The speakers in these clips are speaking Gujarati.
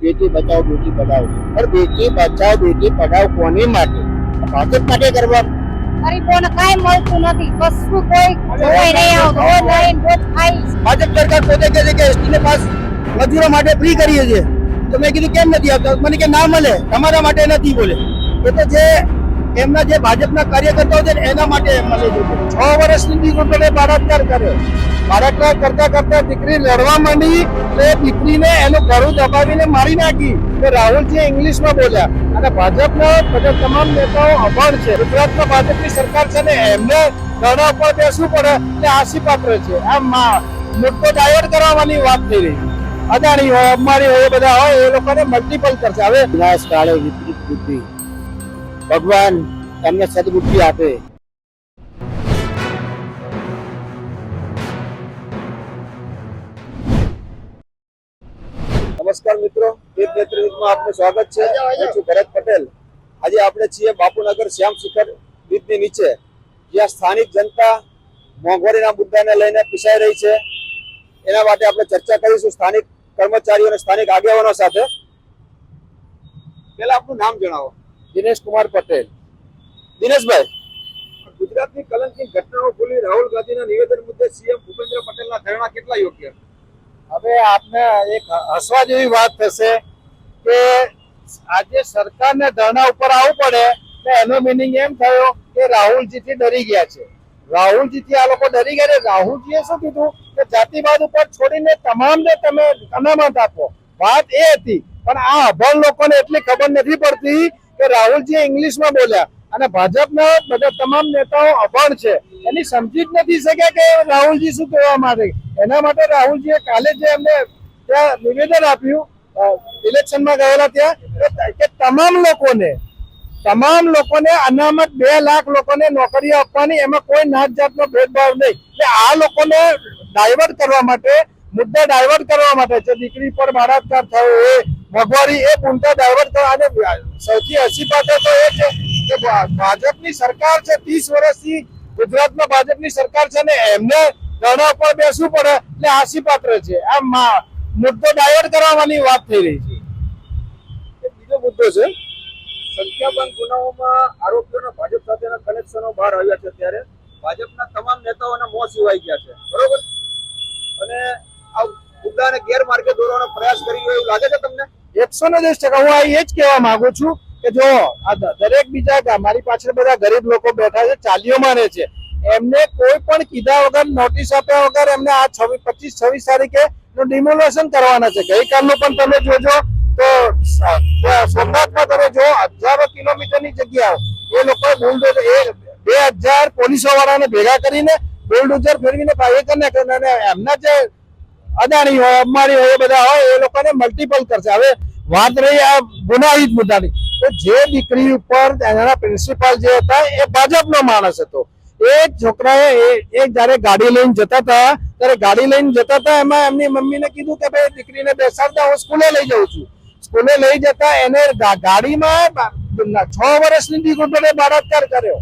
बेटी बचाओ बेटी पढ़ाओ और बेटी बचाओ बेटी पढ़ाओ कोनी માટે ભાજપ માટે કરવા ગરીબોને કાંઈ મળતું નથી, કશું કોઈ જોઈ નહીં આવતું. ઓનલાઈન રોજ ખાઈ ભાજપ સરકાર પોતે કહે છે કે એસટી ને પાસ મજૂરો માટે ફ્રી કરીએ છીએ, તો મેં કીધું કેમ નથી આપતા? મને કે ના મળે, તમારા માટે નથી બોલે. એ તો જે એમના જે ભાજપના કાર્યકર્તાઓ છે ને એના માટે મળે છે. 6 વર્ષની દીકરીને બળાત્કાર કર્યો, બળાત્કાર કરતા કરતા દીકરી લડવા માંડી એટલે દીકરીને એનું ગળું દબાવીને મારી નાખી. તો રાહુલજી ઇંગ્લિશમાં બોલ્યા અને ભાજપના બધા તમામ નેતાઓ અભણ છે. ગુજરાતમાં ભાજપની સરકાર છે ને એમને ધરણા ઉપર બેસવું પડે એટલે આશીપાત્ર છે. આમ મુદ્દો ડાયવર્ટ કરવાની વાત થઈ રહી. અદાણી હોય, અંબાણી હોય, બધા હોય, એ લોકોને મલ્ટિપલ કરશે. હવે વિનાશ કાળે વિપરીત બુદ્ધિ, ભગવાન એમને સદબુદ્ધિ આપે. નમસ્કાર મિત્રો, એક નેતૃત્વમાં આપનું સ્વાગત છે. હું છું ભરત પટેલ. આજે આપણે છીએ બાપુનગર શ્યામ શિખર બ્રિજની નીચે, જ્યાં સ્થાનિક જનતા મોંઘવારીના મુદ્દાને લઈને પીસાઈ રહી છે. એના માટે આપણે ચર્ચા કરીશું સ્થાનિક કર્મચારીઓ અને સ્થાનિક આગેવાનો સાથે. પહેલા આપનું નામ જણાવો. દિનેશ કુમાર પટેલ. દિનેશભાઈ, ગુજરાતની કલંકિત ઘટનાઓ ભૂલી રાહુલ ગાંધીના નિવેદન મુદ્દે સીએમ ભૂપેન્દ્ર પટેલના ધરણા કેટલા યોગ્ય? હવે આપને એક હસવા જેવી વાત થશે કે આજે સરકારને ધરણા ઉપર આવવું પડે તો એનો મિનિંગ એમ થયો કે રાહુલજીથી ડરી ગયા છે. રાહુલજીથી આ લોકો ડરી ગયા છે. રાહુલજીએ શું કીધું કે જાતિવાદ ઉપર છોડીને તમામને તમે અનામત આપો. વાત એ હતી, પણ આ અભણ લોકોને એટલી ખબર નથી પડતી કે રાહુલજી ઇંગ્લિશમાં બોલ્યા અને ભાજપના બધા તમામ નેતાઓ અભણ છે. એની સમજી જ નથી શક્યા કે રાહુલજી શું કહેવા માંગે. એના માટે રાહુલજીએ કાલે જે એમને ત્યાં નિવેદન આપ્યું ઇલેક્શનમાં ગયેલા ત્યાં કે તમામ લોકોને અનામત 2 લાખ લોકોને નોકરીઓ આપવાની, એમાં કોઈ નાત જાતનો ભેદભાવ નહીં. એટલે આ લોકોને ડાયવર્ટ કરવા માટે, મુદ્દા ડાયવર્ટ કરવા માટે છે. દીકરી પર બળાત્કાર થયો એ મોંઘવારી, એ મુદ્દા ડાયવર્ટ કરવા. અને સૌથી હસી પાત્ર તો એ છે કે ભાજપની સરકાર છે, 30 વર્ષથી ગુજરાતમાં ભાજપની સરકાર છે ને એમને ધરણા ઉપર બેસવું પડે એટલે આશીપાત્ર છે. આ મુદ્દો ડાયવર્ટ કરવાની વાત થઈ રહી છે. બીજો મુદ્દો છે, સંખ્યાબંધ ગુનાઓમાં આરોપીઓના ભાજપ સાથેના કનેક્શનો બહાર આવ્યા છે, ત્યારે ભાજપના તમામ નેતાઓના મોં સિવાય ગયા છે, બરોબર? અને આ મુદ્દાને ગેરમાર્ગે દોરવાનો પ્રયાસ કરી રહ્યો એવું લાગે છે તમને? 110% હું એ જ કહેવા માંગુ છું કે જો આ દરેક બીજા મારી પાછળ બધા ગરીબ લોકો બેઠા છે, ચાલીઓ માને છે, એમને કોઈ પણ કીધા વગર, નોટિસ આપ્યા વગર એમને આ 25-26 તારીખે ડિમોલેશન કરવાના છે. ગઈકાલનું પણ તમે જોજો તો સોમનાથમાં તમે જો 1000 કિલોમીટરની જગ્યાઓ એ લોકોએ બુલડોઝર 2000 પોલીસો વાળાને ભેગા કરીને બુલડોઝર ફેરવીને અને એમના જે અદાણી હોય, અંબાણી હોય, એ બધા હોય, એ લોકોને મલ્ટિપલ કરશે. હવે વાત રહી આ ગુનાહિત મુદ્દાની, તો જે દીકરી ઉપર એના પ્રિન્સિપાલ જે હતા એ ભાજપનો માણસ હતો. એ છોકરાએ જયારે ગાડી લઈને જતા હતા એમાં એમની મમ્મીને કીધું કે ભાઈ દીકરીને બેસાડતા, હું સ્કૂલે લઈ જાઉં છું. સ્કૂલે લઈ જતા એને ગાડીમાં 6 વર્ષની દીકરીને બળાત્કાર કર્યો.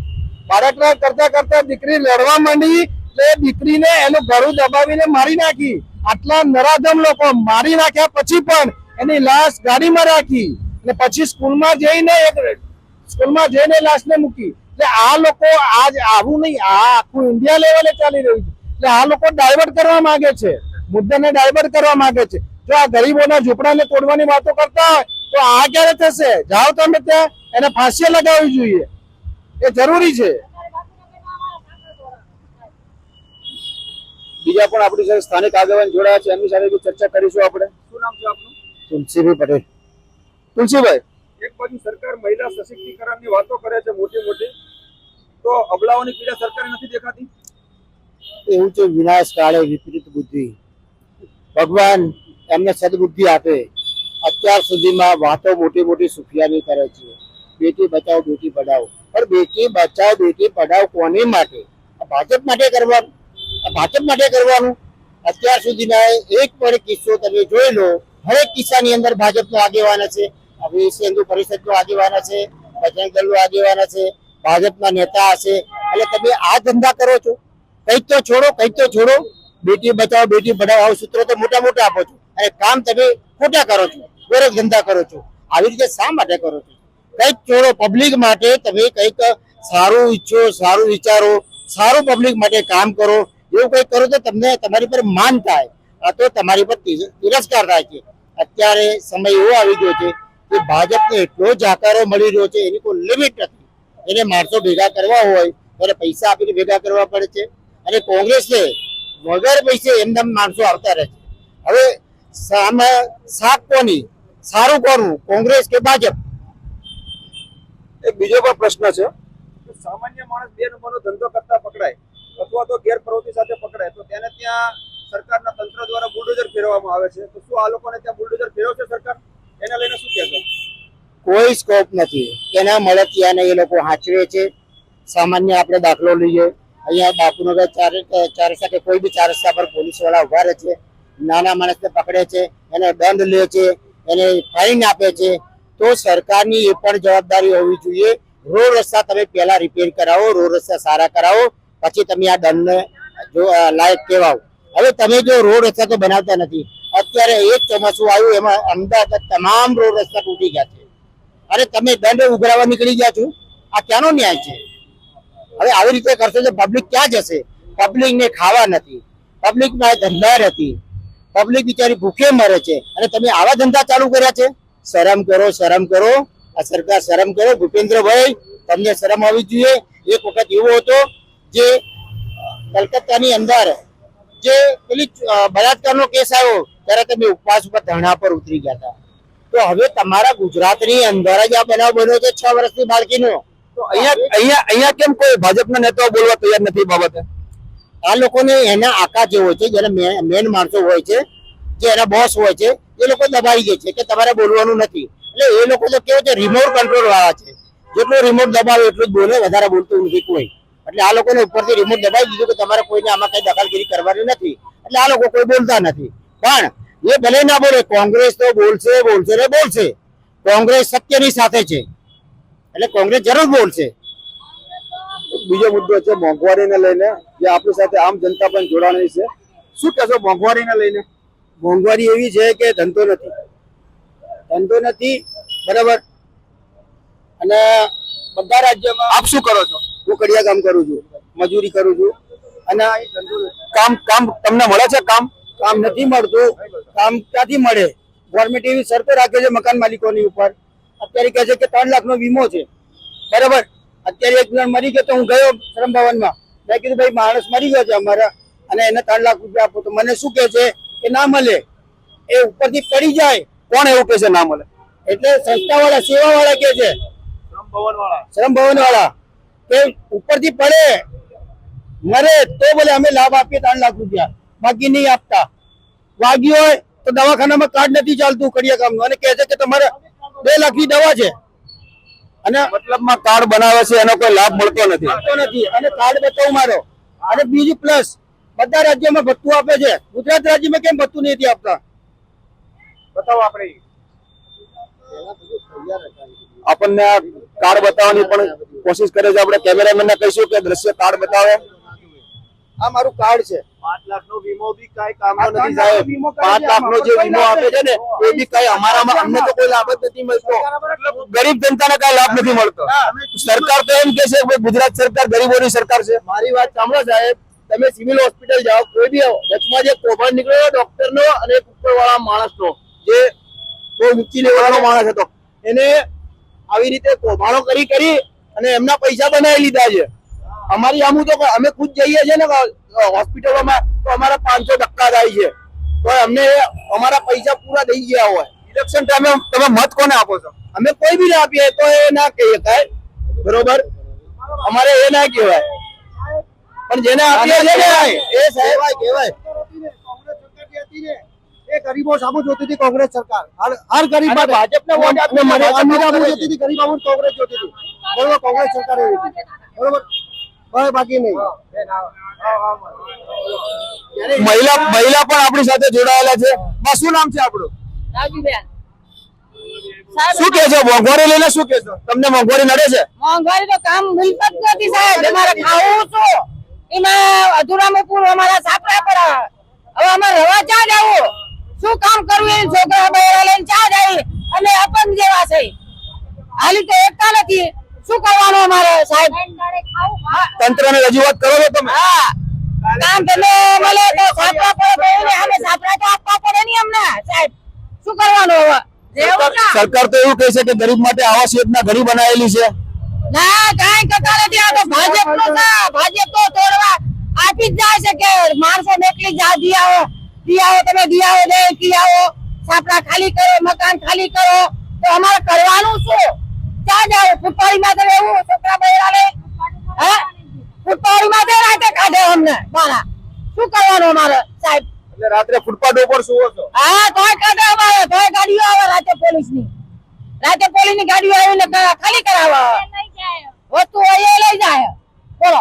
બળાત્કાર કરતા કરતા દીકરી લડવા માંડી એટલે દીકરીને એનું ગળું દબાવીને મારી નાખી. આટલા નરાધમ લોકો મારી નાખ્યા પછી પણ એની લાશ ગાડીમાં રાખી અને પછી સ્કૂલમાં જઈને લાશને મૂકી. એટલે આ લોકો આજ આવું નહીં, આ આખું ઇન્ડિયા લેવલે ચાલી રહ્યું છે. એટલે આ લોકો ડાયવર્ટ કરવા માંગે છે, મુદ્દાને ડાયવર્ટ કરવા માંગે છે. જો આ ગરીબોના ઝૂંપડાને તોડવાની વાતો કરતા હોય તો આ ક્યારે થશે? જાઓ તમે ત્યાં, એને ફાંસી લગાવવી જોઈએ, એ જરૂરી છે. બીજા પણ આપણી સાથે સ્થાનિક આગેવાન જોડાયા છે, એમની સાથે ચર્ચા કરીશું આપણે. શું નામ છે આપનું? તુલસીભાઈ પટેલ. તુલસીભાઈ, એક બાજુ સરકાર મહિલા સશક્તિકરણની વાતો કરે છે મોટી, તો અબલાઓની પીડા સરકારે નથી દેખાતી? એવું છે, વિનાશ કાળે વિપરીત બુદ્ધિ, ભગવાન એમને સદબુદ્ધિ આપે. અત્યાર સુધીમાં વાતો મોટી સુફિયાની કરે છે, બેટી બચાવો બેટી પઢાઓ. પણ બેટી બચાવો બેટી પઢાઓ કોની માટે? ભાજપ માટે કરવાનું. અત્યાર સુધીના એક પણ કિસ્સો તમે જોઈ લો, હરેક કિસ્સાની અંદર ભાજપનો આગેવાન છે, વિશ્વ હિન્દુ પરિષદનો આગેવાન છે, બજરંગ દળનો આગેવાન છે, ભાજપના નેતા હશે. એટલે તમે આ ધંધા કરો છો, કંઈક તો છોડો. બેટી બચાવો બેટી પઢાઓ આવું સૂત્રો તો મોટા આપો છો અને કામ તમે ખોટા કરો છો. ગોરખ ધંધા કરો છો? આવી રીતે શા માટે કરો છો? કંઈક ચોરો પબ્લિક માટે તમે કંઈક સારું ઈચ્છો, સારું વિચારો, સારું પબ્લિક માટે કામ કરો, એવું કંઈક કરો તો તમને તમારી પર માન થાય, આ તો તમારી પર તિરસ્કાર થાય છે. અત્યારે સમય એવો આવી ગયો છે કે ભાજપને એટલો જાકારો મળી રહ્યો છે, એની કોઈ લિમિટ નથી. એને માણસો ભેગા કરવા હોય ત્યારે પૈસા આપીને ભેગા કરવા પડે છે, અને કોંગ્રેસને વગર પૈસે એમના માણસો આવતા રહે છે. હવે સામે શાક કોની, સારું કોનું, કોંગ્રેસ કે ભાજપ? એક બીજો પણ પ્રશ્ન છે કે સામાન્ય માણસ 2 નંબરનો ધંધો કરતા પકડાય અથવા તો ગેરપ્રવૃત્તિ સાથે પકડાય તો તેને ત્યાં સરકારના તંત્ર દ્વારા બુલડોઝર ફેરવવામાં આવે છે, તો શું આ લોકોને ત્યાં બુલડોઝર ફેરવશે સરકાર? એને લઈને શું કહેશો? કોઈ સ્કોપ નથી. એના મળતિયાને એ લોકો હાચવે છે. સામાન્ય આપણે દાખલો લઈએ, અહીંયા બાપુનગર ચાર રસ્તા કે કોઈ બી 4 રસ્તા પર પોલીસ વાળા ઉભા રહે છે, નાના માણસને પકડે છે, એને દંડ લે છે, એને ફાઇન આપે છે. તો સરકારની એ પણ જવાબદારી હોવી જોઈએ. રોડ રસ્તા તમે પહેલા રિપેર કરાવો, રોડ રસ્તા સારા કરાવો, પછી તમે આ દંડને જો લાયક કહેવાઓ. હવે તમે જો રોડ રસ્તા તો બનાવતા નથી. અત્યારે એક ચોમાસું આવ્યું, એમાં અમદાવાદ તમામ રોડ રસ્તા તૂટી ગયા છે, અને તમે દંડ ઉઘરાવવા નીકળી ગયા છો. આ ક્યાંનો ન્યાય છે? હવે આવી રીતે કરશો તો પબ્લિક ક્યાં જશે? પબ્લિકને ખાવા નથી, પબ્લિકના ધંધા નથી, પબ્લિક બિચારી ભૂખે મરે છે, અને તમે આવા ધંધા ચાલુ કર્યા છે. શરમ કરો, શરમ કરો, આ સરકાર શરમ કરો. ભૂપેન્દ્રભાઈ, તમને શરમ આવવી જોઈએ. એક વખત એવો હતો જે કલકત્તાની અંદર જે પેલી બળાત્કારનો કેસ આવ્યો ત્યારે તમે ઉપવાસ ઉપર ધરણા પર ઉતરી ગયા હતા. તો હવે તમારા ગુજરાતની અંદર જ આ બનાવ બન્યો છે 6 વર્ષની બાળકીનો. તો અહીંયા કેમ કોઈ ભાજપના નેતાઓ બોલવા તૈયાર નથી બાબતે? આ લોકોને એના આકા જે હોય છે, જેના મેન માણસો હોય છે, જે એના બોસ હોય છે, એ લોકો દબાઈ દે છે કે તમારે બોલવાનું નથી. એટલે એ લોકો તો કેવું છે, રિમોટ કંટ્રોલ વાળા છે. જેટલો રિમોટ દબાવે એટલું જ બોલે, વધારે બોલતું નથી કોઈ. એટલે આ લોકોને ઉપરથી રિમોટ દબાવી દીધું કે તમારે કોઈને આમાં કઈ દખલગીરી કરવાની નથી. એટલે આ લોકો કોઈ બોલતા નથી. પણ એ ભલે ના બોલે, કોંગ્રેસ તો બોલશે, બોલશે ને બોલશે. કોંગ્રેસ સત્યની સાથે છે, એટલે કોંગ્રેસ જરૂર બોલશે. બીજો મુદ્દો છે મોંઘવારીને લઈને, જે આપણી સાથે આમ જનતા પણ જોડાણી છે. શું કહેશો મોંઘવારીને લઈને? મોંઘવારી એવી છે કે ધંધો નથી, બરાબર. અને બધા રાજ્યોમાં આપ શું કરો છો? હું કડિયા કામ કરું છું, મજૂરી કરું છું, અને અહીં ધંધો નથી. કામ તમને મળે છે? કામ નથી મળતું. કામ ક્યાંથી મળે? ગવર્મેન્ટ એવી શરતો રાખે છે મકાન માલિકોની ઉપર. અત્યારે કહે છે કે 3 લાખનો વીમો છે, બરાબર. અત્યારે એક જણ મરી ગયો તો હું ગયો શ્રમ ભવનમાં, મેં કીધું ભાઈ માણસ મરી ગયો છે અમારા, અને એને 3 લાખ રૂપિયા આપો. તો મને શું કહે છે કે ના મળે, એ ઉપરથી પડી જાય. કોણ એવું કે છે ના મળે? એટલે સંસ્થા વાળા, સેવા વાળા કે છે, શ્રમ ભવન વાળા, કે ઉપરથી પડે મરે તો બોલે અમે લાભ આપીએ 3 લાખ રૂપિયા, બાકી નહીં આપતા. વાગ્યું હોય તો દવાખાનામાં કાર્ડ નથી ચાલતું કડિયા કામનું, અને કહે છે કે તમારે 2 લાખની દવા છે, અને મતલબમાં કાર્ડ બનાવે છે, એનો કોઈ લાભ મળતો નથી. અને કાર્ડ બતાવું મારો. અને બીજું પ્લસ બધા રાજ્યોમાં ભથ્થું આપે છે, ગુજરાત રાજ્યમાં કેમ ભથ્થું નથી આપતા? બતાવો. આપણને આ કાર્ડ બતાવવાની પણ કોશિશ કરે છે. આપણે કેમેરામેન ને કહીશું કે દ્રશ્ય કાર્ડ બતાવે. આ મારું કાર્ડ છે. 5 લાખનો વીમો બી કઈ કામનો નથી સાહેબ. 5 લાખનો જે વીમો આપે છે ને, એ બી કઈ અમારામાં અમને તો કોઈ લાભ જ નથી મળતો. ગરીબ જનતાને કઈ લાભ નથી મળતો. સરકાર તો એમ કે છે કે ગુજરાત સરકાર ગરીબોની સરકાર છે. મારી વાત સાંભળો સાહેબ, તમે સિવિલ હોસ્પિટલ જાઓ, કોઈ બી વચમાં જે કૌભાંડ નીકળ્યો ડોક્ટર નો અને ઉપરવાળા માણસનો, જે બહુ ઊંચી લેવલનો માણસ હતો, એને આવી રીતે કૌભાંડો કરી અને એમના પૈસા બનાવી લીધા છે. અમારી આમ તો અમે ખુદ જઈએ છીએ ને હોસ્પિટલોમાં, તો અમારા 500 ધક્કા થાય છે, તો અમને અમારા પૈસા પૂરા થઈ ગયા હોય. ઇલેક્શન ટાઈમે તમે મત કોને આપો છો? અમે કોઈ બી ના આપીએ તો એ ના કહી શકાય, બરોબર. અમારે એ ના કહેવાય, પણ જેને આપીએ છે ને એ સાહેબ કહેવાય. એ ગરીબો સામુ જોતી હતી કોંગ્રેસ સરકાર, હર ગરીબ માટે ભાજપને વોટ આપીને મને અમીરાબુ જોતી હતી, ગરીબ આવું કોંગ્રેસ જોતી હતી, બરોબર. કોંગ્રેસ સરકાર એવી હતી, બરોબર. કોઈ બાકી નહીં. મહિલા પણ આપણી સાથે જોડાયેલા છે. શું નામ છે આપણું? રાજુબેન. શું કે છો મોંઘવારી લઈને? શું કે છો? તમને મોંઘવારી નડે છે? મોંઘવારી તો કામ મિલકત નથી સાહેબ, અમારે ખાવું શું એમાં અધૂરામાં પૂરું અમારા સાપરા પર. હવે અમારે રવા ક્યાં જવું? શું કામ કરવું એ છોકરા બૈરા લઈને ચા જાય અને અપંગ જેવા છે હાલી તો એકતા નથી શું કરવાનું અમારે સાહેબ તંત્રને રજૂઆત કરો છો તમે? હા કામ ધંધો મળે તો સાપડા પડે તો અમે સાપડા તો આપવા પડે નહીં અમને સાહેબ શું કરવાનું હવે રહેવું ના. સરકાર તો એવું કહે છે કે ગરીબ માટે આવાસ યોજના ઘણી બનાવેલી છે. ના કાંઈ કરતા નથી આ તો ભાજપ નો ભાજપ તો તોડવા આપી જ જાય છે કે માણસો મોકલી જા દી આવો તમે દી આવો દે કી આવો સાપડા ખાલી કરો મકાન ખાલી કરો તો અમારે કરવાનું શું ક્યાં જાવ ફૂટપાડી માં રહેવું છોકરા બૈરા લે હે ફૂટપાડી માં રાતે કાઢે અમને બાળા શું કરવાનું અમારે સાહેબ એટલે રાત્રે ફૂટપાથ ઉપર સુવો છો? હા તોય કાઢે અમારે તોય ગાડીઓ આવે રાતે પોલીસ ની ગાડીઓ આવીને ખાલી કરાવે વસ્તુ હોય એ લઈ જાય બોલો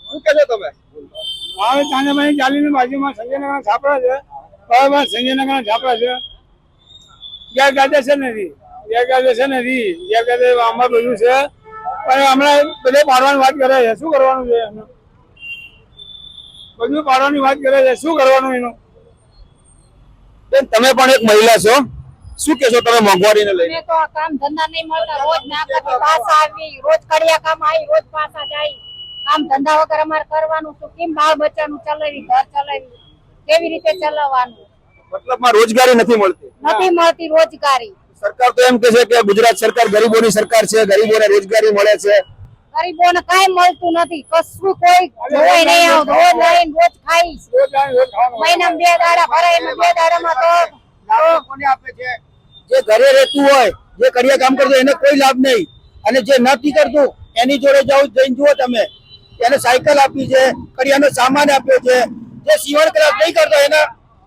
શું કહે છો તમે? હવે ચાંદામાની ચાલીની બાજુમાં સંજયનગરના છાપરા છે. બરાબર સંજયનગરના છાપરા છે. ગેરકાયદેસર નથી. આમાં બધું છે પણ હમણાં બધે પાડવાની વાત કરે છે. શું કરવાનું છે એનું? બધું પાડવાની વાત કરે છે. શું કરવાનું એનું? બેન, તમે પણ એક મહિલા છો, શું કહેશો તમે મોંઘવારીને લઈને? તો કામ ધંધા નહીં મળતા રોજ ના કરતી પાછા આવી રોજ કડિયા કામ આવી રોજ પાછા જાય કામ ધંધા વગર અમારે કરવાનું શું કેમ બાળ બચ્ચાનું ચલાવી ઘર ચલાવી કેવી રીતે ચલાવવાનું મતલબમાં રોજગારી નથી મળતી. નથી મળતી રોજગારી સરકાર તો એમ કહે છે કે ગુજરાત સરકાર ગરીબોની સરકાર છે, ગરીબોને રોજગારી મળે છે. ગરીબોને કાંઈ મળતું નથી કશું કોઈ જોવાય નહીં આવતું રોજ લઈને રોજ ખાઈ મહિનામાં 2 દાડા ભરાય એમાં 2 દાડામાં તો કોને આપે છે? જે ઘરે રહેતું હોય, જે કડિયા કામ કરતું હોય, એને કોઈ લાભ નહીં. અને જે નથી કરતું એની જોડે જાઓ, જઈને જુઓ તમે, એને સાયકલ આપી છે, કડિયાનો સામાન આપ્યો છે. જે સીવણ ક્લાસ નહીં કરતો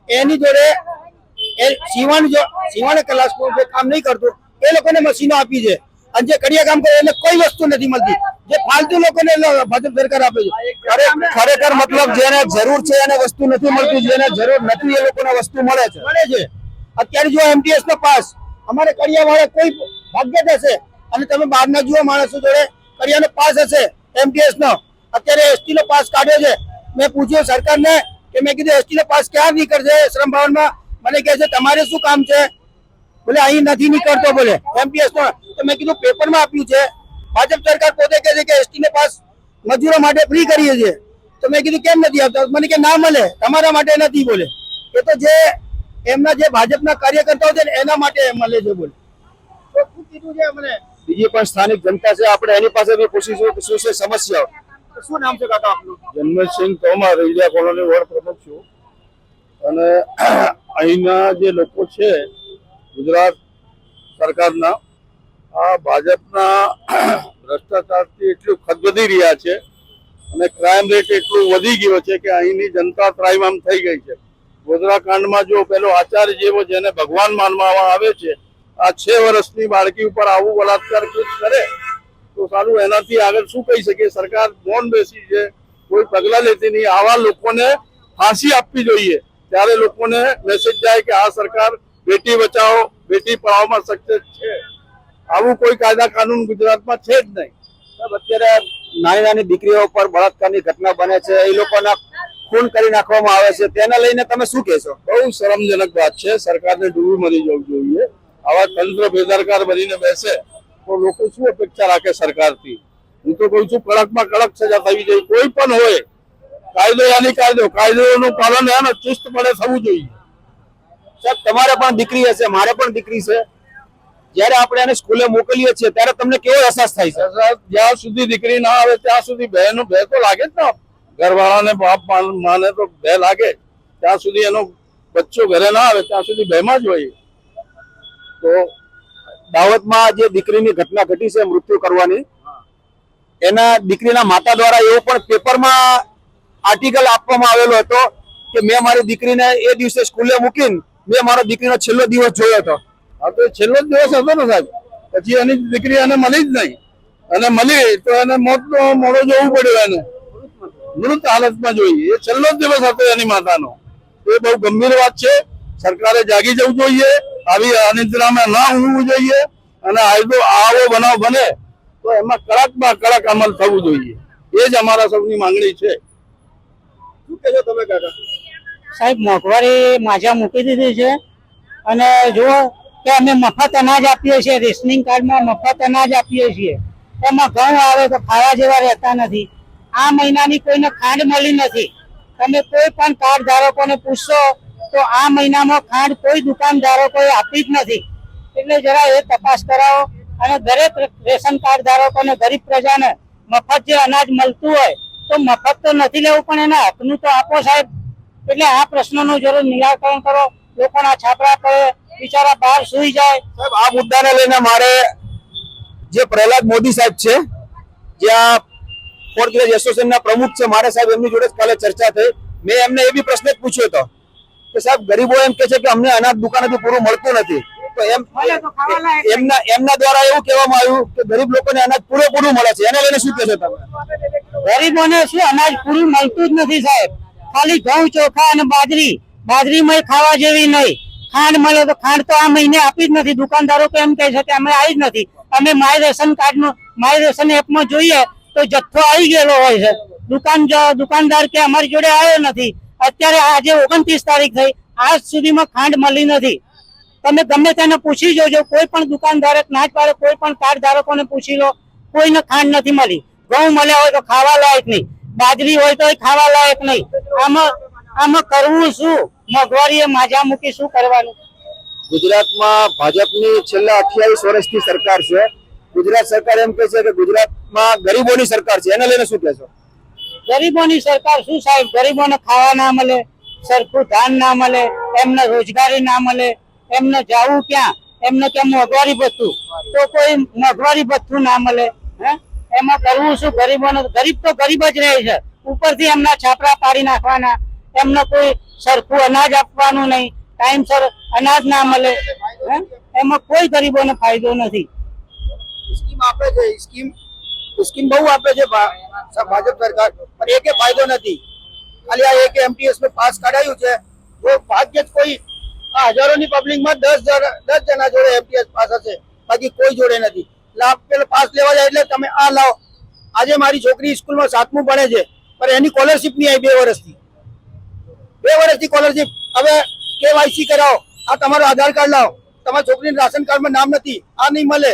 એની જોડે સીવણ ક્લાસ જે કામ નહીં કરતું એ લોકોને મશીનો આપી છે. અને જે કડિયા કામ કરે એને કોઈ વસ્તુ નથી મળતી. જે ફાલતુ લોકોને ભાજપ સરકાર આપે છે. ખરેખર મતલબ જેને જરૂર છે એને વસ્તુ નથી મળતી, જેને જરૂર નથી એ લોકોને વસ્તુ મળે છે. અત્યારે જો એમટીએસ નો પાસ અમારે કડિયા વાળા કોઈ ભાગ્ય હશે અને તમે બહારના જુઓ માણસો જોડે કડિયાનો પાસ હશે એમટીએસ નો. અત્યારે એસટી નો પાસ કાઢ્યો છે. મેં પૂછ્યું સરકારને કે મેં કીધું એસટી નો પાસ ક્યાં નીકળશે શ્રમ ભવનમાં? મને કહે છે તમારે શું કામ છે? બોલે અહીં નથી નીકળતો બોલે એમટીએસ નો. તો મેં કીધું પેપરમાં આપ્યું છે. ભાજપ સરકાર પોતે કહે છે કે એસટી નો પાસ મજૂરો માટે ફ્રી કરીએ છીએ. તો મેં કીધું કેમ નથી આપતા? મને કે ના મળે, તમારા માટે નથી બોલે. એ તો જે એમના જે ભાજપના કાર્યકર્તાઓ છે ને એના માટે મળે છે બોલે. તો શું કીધું છે મને? બીજી પણ સ્થાનિક જનતા છે, આપણે એની પાસે બી પૂછીશું કે શું છે સમસ્યાઓ. શું નામ છે કાકા આપનું? જન્મસિંહ તોમર, ઇન્ડિયા કોલોની વોર્ડ પ્રમુખ છું. અને અહીંના જે લોકો છે ગુજરાત સરકારના આ ભાજપના ભ્રષ્ટાચારથી એટલું ખદબદી રહ્યા છે અને ક્રાઇમ રેટ એટલું વધી ગયો છે કે અહીંની જનતા ત્રાહિમામ થઈ ગઈ છે. ગોધરા કાંડમાં જો પેલો આચાર્ય જેવો જેને ભગવાન માનવામાં આવે છે આ 6 વર્ષની બાળકી ઉપર આવું બળાત્કાર કરે તો સારું, એનાથી આગળ શું કહી શકીએ? સરકાર મૌન બેસી છે, કોઈ પગલા લેતી નહીં. આવા લોકોને ફાંસી આપવી જોઈએ, ત્યારે લોકોને મેસેજ જાય કે આ સરકાર બેટી બચાવો બેટી પઢાઓમાં સક્સેસ છે. આવું કોઈ કાયદા કાનૂન ગુજરાતમાં છે જ નહીં. અત્યારે નાની નાની દીકરીઓ પર બળાત્કારની ઘટના બને છે, એ લોકોના ખૂન કરી નાખવામાં આવે છે, તેને લઈને તમે શું કહેશો? બહુ શરમજનક વાત છે. સરકારને ડૂબી મરી જવું જોઈએ. આવા તંત્ર બેદરકાર બનીને બેસે તો લોકો શું અપેક્ષા રાખે સરકારથી? હું તો કહું છું કડકમાં કડક સજા થવી જોઈએ. કોઈ પણ હોય, કાયદો યાની કાયદોનું પાલન ચુસ્તપણે થવું જોઈએ. સાહેબ, તમારે પણ દીકરી હશે, મારે પણ દીકરી છે. જયારે આપણે એને સ્કૂલે મોકલીએ છીએ ત્યારે તમને કેવો અહેસાસ થાય છે? જ્યાં સુધી દીકરી ના આવે ત્યાં સુધી બે તો લાગે જ ને. ઘરવાળાને બાપ માને તો બે લાગે. ત્યાં સુધી એનો બચ્ચો ઘરે ના આવે ત્યાં સુધી બેમાં જ હોય. તો દાહોદમાં જે દીકરીની ઘટના ઘટી છે મૃત્યુ કરવાની, એના દીકરીના માતા દ્વારા એવું પણ પેપરમાં આર્ટિકલ આપવામાં આવેલો હતો કે મેં મારી દીકરીને એ દિવસે સ્કૂલે મૂકીને મેં મારો દીકરીનો છેલ્લો દિવસ જોયો હતો. હા, તો છેલ્લો જ દિવસ હતો ને સાહેબ. પછી એની દીકરી એને મળી જ નહીં. અને મળી તો એને મોતનો મોડો જોવું પડ્યું. એને મૃત હાલતમાં જોઈ. એ છેલ્લો જ દિવસ હતો એની માતાનો. એ બહુ ગંભીર વાત છે. સરકારે જાગી જવું જોઈએ. આવી અનિદ્રામાં ના ઊંઘવું જોઈએ. અને આવો બનાવ બને તો એમાં કડકમાં કડક અમલ થવું જોઈએ. એ જ અમારા સૌની માંગણી છે. શું કહેશો તમે કાકા? સાહેબ મોંઘવારી માજા મૂકી દીધી છે અને જુઓ કે અમે મફત અનાજ આપીએ છીએ, રેશનિંગ કાર્ડમાં મફત અનાજ આપીએ છીએ, એમાં ઘઉં આવે તો ખાવા જેવા રહેતા નથી. આ મહિનાની કોઈને ખાંડ મળી નથી. તમે કોઈ પણ કાર્ડ ધારકોને પૂછશો તો આ મહિનામાં ખાંડ કોઈ દુકાનદારોએ આપી જ નથી. એટલે જરા એ તપાસ કરાવો અને દરેક રેશન કાર્ડ ધારકોને, ગરીબ પ્રજાને મફત જે અનાજ મળતું હોય તો મફત તો નથી લેવું, પણ એના હકનું તો આપો સાહેબ. એટલે આ પ્રશ્નનું જરૂર નિરાકરણ કરો. લોકોના છાપરા પડે, બિચારા બહાર સુઈ જાય. સાહેબ આ મુદ્દાને લઈને મારે જે પ્રહલાદ મોદી સાહેબ છે, જ્યાં ફોર્થ વિલેજ એસોસિએશનના પ્રમુખ છે, મારે સાહેબ એમની જોડે કાલે ચર્ચા થઈ. મેં એમને એ બી પ્રશ્ન જ પૂછ્યો હતો કે સાહેબ ગરીબો એમ કે છે કે અમને અનાજ દુકાનેથી પૂરું મળતું નથી, તો એમના દ્વારા એવું કહેવામાં આવ્યું કે ગરીબ લોકોને અનાજ પૂરેપૂરું મળે છે. એને લઈને શું કહેશો તમે? ગરીબોને શું અનાજ પૂરું મળતું જ નથી સાહેબ. ખાલી ઘઉં, ચોખા અને બાજરીમાં ખાવા જેવી નહીં. ખાંડ મળે તો ખાંડ તો આ મહિને આપી જ નથી. દુકાનદારો તો એમ કહે છે કે અમે આવી જ નથી. અમે માય રેશન કાર્ડનું, માય રેશન એપમાં જોઈએ તો જથ્થો આવી ગયેલો હોય છે. દુકાનદાર કે અમારી જોડે આવ્યો નથી. અત્યારે આજે 29 તારીખ થઈ, આજ સુધીમાં ખાંડ મળી નથી. તમે ગમે તેને પૂછી જોજો, કોઈ પણ દુકાનદારે ના જ પાડે, કોઈ પણ કાર્ડ ધારકોને પૂછી લો, કોઈને ખાંડ નથી મળી. ઘઉં મળ્યા હોય તો ખાવા લાયક નહીં, બાજરી હોય તો ખાવા લાયક નહીં. આમાં કરવું શું? મોંઘવારીએ માજા મૂકી શું કરવાનું? ગુજરાતમાં ભાજપની છેલ્લા 28 વર્ષથી સરકાર છે. ગુજરાત સરકાર એમ કહે છે કે ગુજરાતમાં ગરીબોની સરકાર છે. એને લઈને શું કહેશો? ગરીબોની સરકાર શું સાહેબ? ગરીબોને ખાવા ના મળે, સરખું ધાન ના મળે, એમને રોજગારી ના મળે, એમને જવું ક્યાં? એમને ક્યાં મોંઘવારી ભથ્થું, તો કોઈ મોંઘવારી ભથ્થું ના મળે. એમાં કરવું શું? ગરીબોને, ગરીબ તો ગરીબ જ રહે છે, ઉપરથી એમના છાપરા પાડી નાખવાના. એમને કોઈ સરખું અનાજ આપવાનું નહીં, ટાઈમસર અનાજ ના મળે. એમાં કોઈ ગરીબોને ફાયદો નથી. સ્કીમ આપે છે, સ્કીમ બહુ આપે છે ભાજપ સરકાર, પણ એકે ફાયદો નથી. ખાલી આ એક એમટીએસ નું પાસ કઢાયું છે, જો ભાગ્ય જ કોઈ આ હજારોની પબ્લિકમાં 10 જણા જોડે એમટીએસ પાસ હશે, બાકી કોઈ જોડે નથી. પેલો પાસ લેવા જાય એટલે તમે આ લાવો. આજે મારી છોકરી સ્કૂલમાં 7મું ભણે છે, પણ એની સ્કોલરશીપ નહીં આવી 2 વર્ષથી. 2 વર્ષથી સ્કોલરશીપ. હવે કેવાયસી કરાવો, આ તમારો આધાર કાર્ડ લાવો, તમારા છોકરીને રાશન કાર્ડમાં નામ નથી, આ નહીં મળે,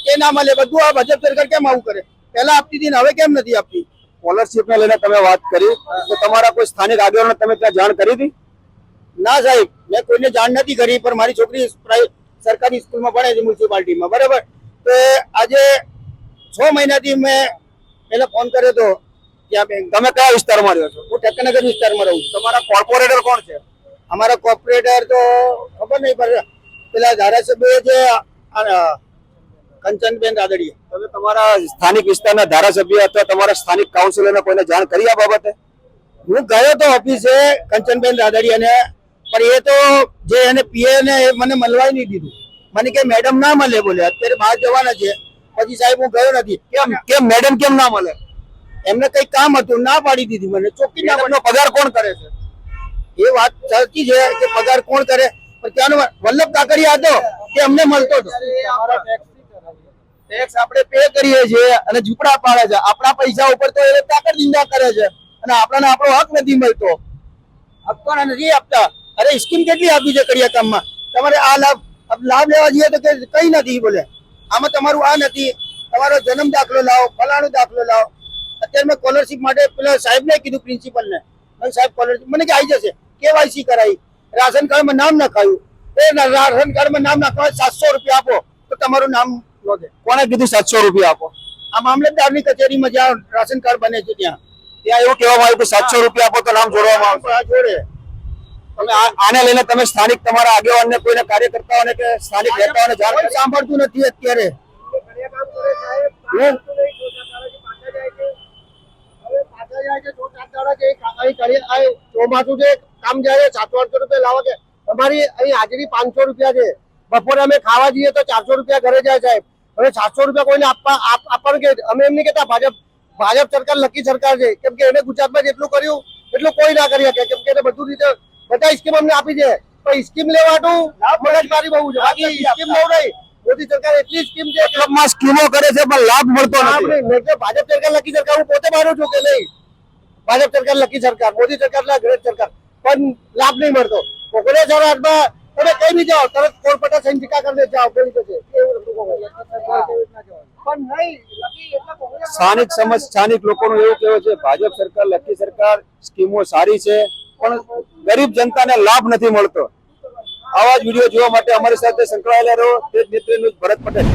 તે ના મળે. બધું આ ભાજપ સરકાર કેમ આવું કરે? પહેલા આપતી હતી ને હવે કેમ નથી આપતી? સ્કોલરશીપને લઈને તમે વાત કરી તો તમારા કોઈ સ્થાનિક આગેવાનોને તમે ત્યાં જાણ કરી હતી? ના સાહેબ, મેં કોઈને જાણ નથી કરી, પણ મારી છોકરી સરકારી સ્કૂલમાં ભણે છે, મ્યુનિસિપાલિટીમાં, બરાબર. તો આજે 6 મહિનાથી મેં એને ફોન કર્યો હતો. તમે કયા વિસ્તારમાં રહ્યો છો? હું ઠક્કરનગર વિસ્તારમાં રહું છું. તમારા કોર્પોરેટર કોણ છે? અમારા કોર્પોરેટર તો ખબર નહીં, પણ પેલા ધારાસભ્ય છે કંચનબેન રાદડિયા. તમે તમારા સ્થાનિક વિસ્તારના ધારાસભ્ય અથવા તમારા સ્થાનિક કાઉન્સિલરને કોઈને જાણ કરી આ બાબતે? હું ગયો તો ઓફિસે કંચનબેન રાદડિયાને, પણ એ તો જે એને પીએ ને એ મને મળવાય નહીં દીધું. મને કે મેડમ ના મળે, બોલે અત્યારે બહાર જવાના છે. પછી સાહેબ હું ગયો નથી. કેમ મેડમ કેમ ના મળે? એમને કઈ કામ હતું, ના પાડી દીધી મને ચોખ્ખી. ના મેડમનો પગાર કોણ કરે છે? એ વાત સાચી છે કે પગાર કોણ કરે, પણ ત્યાંનો વલ્લભ કાકડિયા હતો તે અમને મળતો હતો. ટેક્સ આપણે પે કરીએ છીએ અને ઝૂંપડા પાડે છે. આપણા પૈસા ઉપર તો એ તાકડ નિંદા કરે છે અને આપણને આપણો હક નથી મળતો. આપવાના નથી આપતા. અરે સ્કીમ કેટલી આપી છે કડિયા કામમાં, તમારે આ લાભ લેવા જઈએ તો કઈ નથી. બોલે આમાં તમારું આ નથી, તમારો જન્મ દાખલો લાવો, ફલાણો દાખલો લાવો. અત્યારે મેં સ્કોલરશીપ માટે પેલા સાહેબને કીધું, પ્રિન્સિપલને, સાહેબ સ્કોલરશીપ મને કે આવી જશે. કેવાયસી કરાવી, રાશન કાર્ડમાં નામ નખાયું, એ રાશન કાર્ડમાં નામ નાખવા 700 રૂપિયા આપો તો તમારું નામ નોંધે. કોને કીધું 700 રૂપિયા આપો? આ મામલતદારની કચેરીમાં જ્યાં રાશન કાર્ડ બને છે ત્યાં એવું કહેવામાં આવ્યું કે 700 રૂપિયા આપો તો નામ જોડવામાં આવશે. જોડે. તમે આને લઈને તમે સ્થાનિક તમારા આગેવાનને, કોઈને કાર્યકર્તાઓને કે સ્થાનિક નેતાઓને જાણ કરી? સાંભળતું નથી અત્યારે. ચોમાસું છે, કામ જાય 700-800 રૂપિયા લાવો કે અમારી અહીં હાજરી 500 રૂપિયા છે. બપોરે અમે ખાવા જઈએ તો 400 રૂપિયા ઘરે જાય સાહેબ. હવે 700 રૂપિયા કોઈને આપવાનું કે અમે એમ નહીં કહેતા ભાજપ સરકાર લકી સરકાર છે, કેમ કે એને ગુજરાતમાં જેટલું કર્યું એટલું કોઈ ના કરી શકે, કેમ કે એને બધું રીતે બધા સ્કીમ અમને આપી છે. પણ સ્કીમ લેવાનું મગજમારી બહુ છે, બાકી સ્કીમ બહુ નહીં. મોદી સરકાર એટલી સ્કીમ છે, સ્કીમો કરે છે પણ લાભ મળતો નથી. ભાજપ સરકાર લકી સરકાર હું પોતે માનું છું કે નહીં, ભાજપ સરકાર લકી સરકાર, મોદી સરકાર ગ્રેટ સરકાર. પણ લાભ નહીં મળતો. કોંગ્રેસ હાથમાં તમે કઈ બી જાઓ તરત કોર્પોરેટર સંચિકા કરી દે જાઓ પેલી તો છે એવું બધું કોંગ્રેસ. પણ નહીં લકી એટલે કોંગ્રેસ સ્થાનિક લોકોનું એવું કહેવું છે ભાજપ સરકાર લકી સરકાર સ્કીમો સારી છે પણ ગરીબ જનતાને લાભ નથી મળતો. આવા જ વિડીયો જોવા માટે અમારી સાથે સંકળાયેલા રહો. તે જ મિત્ર ભરત પટેલ.